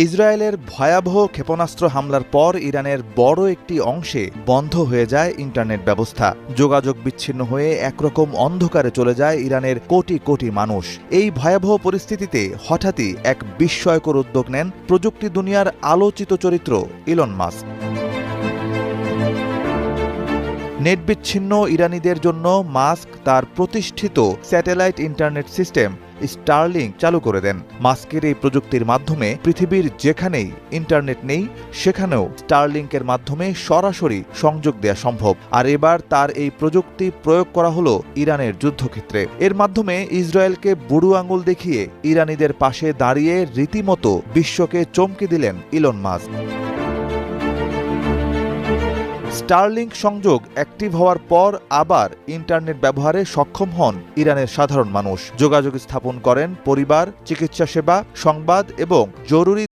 ইসরায়েলের ভয়াবহ ক্ষেপণাস্ত্র হামলার পর ইরানের বড় একটি অংশে বন্ধ হয়ে যায় ইন্টারনেট ব্যবস্থা। যোগাযোগ বিচ্ছিন্ন হয়ে একরকম অন্ধকারে চলে যায় ইরানের কোটি কোটি মানুষ। এই ভয়াবহ পরিস্থিতিতে হঠাৎই এক বিস্ময়কর উদ্যোগ নেন প্রযুক্তি দুনিয়ার আলোচিত চরিত্র ইলন মাস্ক। নেট বিচ্ছিন্ন ইরানিদের জন্য মাস্ক তার প্রতিষ্ঠিত স্যাটেলাইট ইন্টারনেট সিস্টেম স্টারলিংক চালু করে দেন। মাস্কের এই প্রযুক্তির মাধ্যমে পৃথিবীর যেখানেই ইন্টারনেট নেই সেখানেও স্টারলিংকের মাধ্যমে সরাসরি সংযোগ দেয়া সম্ভব। আর এবার তার এই প্রযুক্তি প্রয়োগ করা হলো ইরানের যুদ্ধক্ষেত্রে। এর মাধ্যমে ইসরায়েলকে বুড়ো আঙুল দেখিয়ে ইরানিদের পাশে দাঁড়িয়ে রীতিমতো বিশ্বকে চমকে দিলেন ইলন মাস্ক। স্টারলিংক সংযোগ অ্যাক্টিভ হওয়ার পর আবার ইন্টারনেট ব্যবহারে সক্ষম হন ইরানের সাধারণ মানুষ। যোগাযোগ স্থাপন করেন পরিবার, চিকিৎসা সেবা, সংবাদ এবং জরুরি